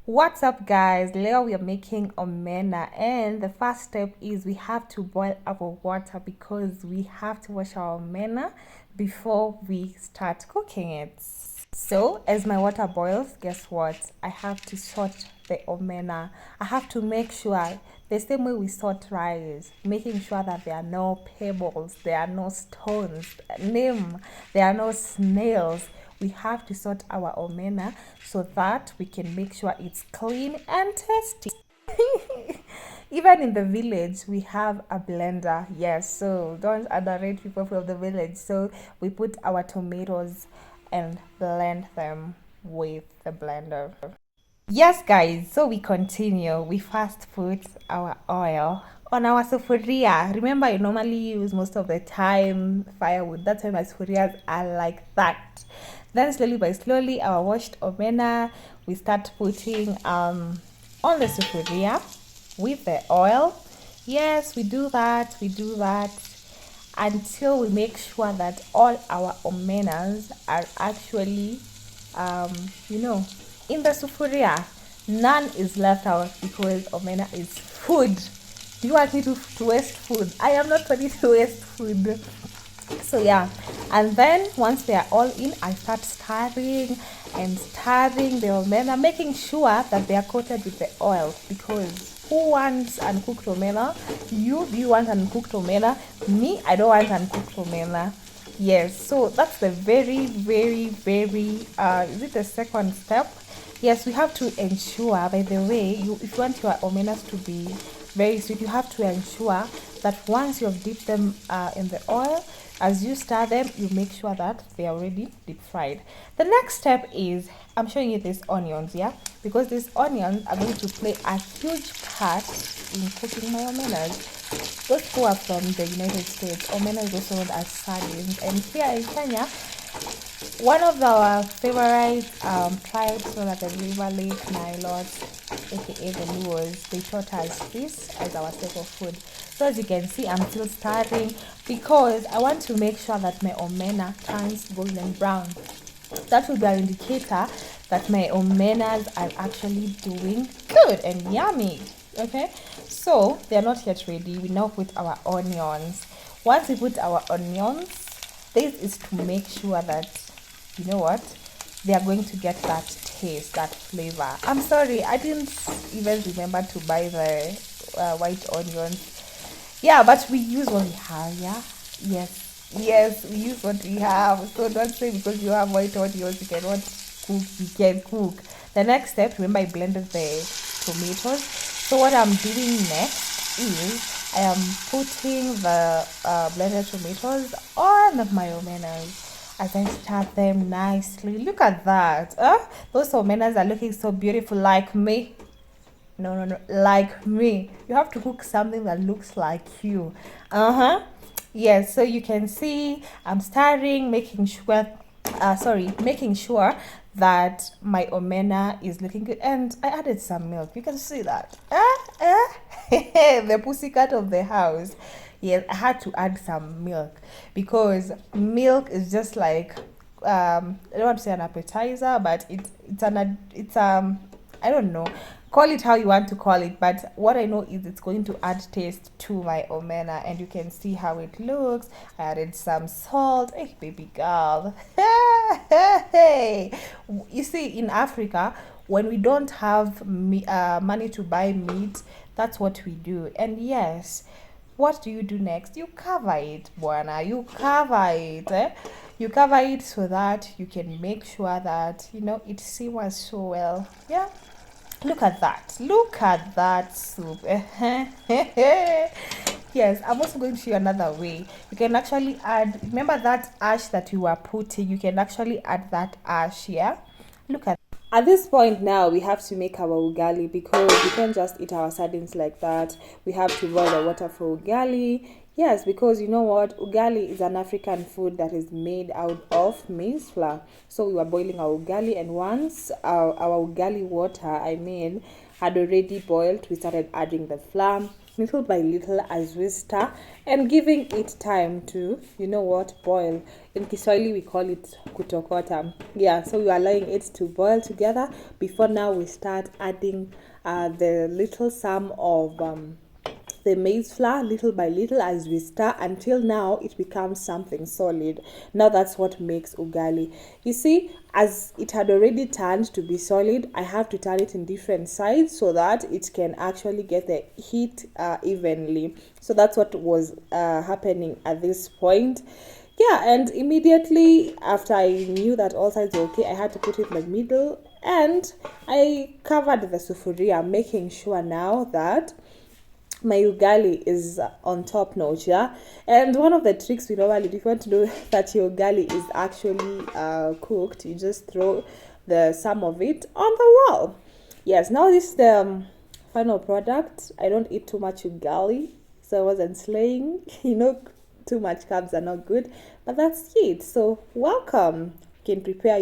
What's up, guys? Leo, we are making omena, and the first step is we have to boil our water because we have to wash our omena before we start cooking it. So, as my water boils, guess what? I have to sort the omena. I have to make sure the same way we sort rice, making sure that there are no pebbles, there are no stones, there are no snails. We have to sort our omena so that we can make sure it's clean and tasty. Even in the village, we have a blender. Yes, so don't underrate people from the village. So we put our tomatoes and blend them with the blender. Yes, guys, so we continue. We first put our oil on our sufuria. Remember, I normally use most of the time firewood. That's why my sufurias are like that. Then slowly by slowly, our washed omena, we start putting on the sufuria with the oil. Yes, we do that until we make sure that all our omenas are actually um, you know, in the sufuria. None is left out because omena is food. Do you want me to waste food? I am not ready to waste food. So yeah, and then once they are all in, I start stirring and stirring the omena, making sure that they are coated with the oil, because who wants uncooked omena? Do you want uncooked omena? Me, I don't want uncooked omena. Yes, so that's the very, very, very is it the second step? Yes, we have to ensure, by the way, if you want your omenas to be very sweet, you have to ensure that once you've dipped them in the oil, as you stir them, you make sure that they are already deep fried. The next step is, I'm showing you these onions, yeah, because these onions are going to play a huge part in cooking my omenas. Those who are from the United States, omena is also known as sardines, and here in Kenya, one of our favorite tribes known as the River Lake Nilotes, aka the Luos, they taught us this as our staple food. So as you can see, I'm still stirring because I want to make sure that my omena turns golden brown. That will be an indicator that my omenas are actually doing good and yummy. Okay, so they're not yet ready. We now put our onions. Once we put our onions, this is to make sure that, you know what, they are going to get that taste, that flavor. I'm sorry, I didn't even remember to buy the white onions. Yeah, but we use what we have. Yeah, yes, we use what we have. So don't say because you have white onions you cannot cook. You can cook. The next step, remember, I blended the tomatoes. So what I'm doing next is I am putting the blended tomatoes on my omenas as I stir them nicely. Look at that. Those omenas are looking so beautiful, like me. No, like me. You have to cook something that looks like you. Uh-huh. Yes, so you can see I'm stirring, making sure that my omena is looking good. And I added some milk. You can see that. The pussycat of the house. Yes, I had to add some milk because milk is just like I don't want to say an appetizer, but it's I don't know, call it how you want to call it, but what I know is it's going to add taste to my omena, and you can see how it looks. I added some salt. Hey, baby girl. Hey, you see, in Africa, when we don't have money to buy meat, that's what we do. And yes, what do you do next? You cover it, buana. You cover it. You cover it so that you can make sure that, it simmers so well. Yeah. Look at that. Look at that soup. Yes, I'm also going to show you another way. You can actually add, remember that ash that you were putting, you can actually add that ash here. Look at this point now, we have to make our ugali because we can't just eat our sardines like that. We have to boil the water for ugali. Yes, because you know what? Ugali is an African food that is made out of maize flour. So we were boiling our ugali, and once our ugali water, had already boiled, we started adding the flour. little by little as we stir and giving it time to, you know what, boil. In Kiswahili we call it kutokota. Yeah, so we are allowing it to boil together before now we start adding the little sum of the maize flour little by little as we stir until now it becomes something solid. Now that's what makes ugali. You see, as it had already turned to be solid, I have to turn it in different sides so that it can actually get the heat evenly. So that's what was happening at this point. Yeah, and immediately after I knew that all sides were okay, I had to put it in the middle and I covered the sufuria, making sure now that my ugali is on top notch. Yeah, and one of the tricks we normally do, if you want to know that your ugali is actually cooked, you just throw the some of it on the wall. Yes, now this is the final product. I don't eat too much ugali, so I wasn't slaying. Too much carbs are not good, but that's it. So welcome. You can prepare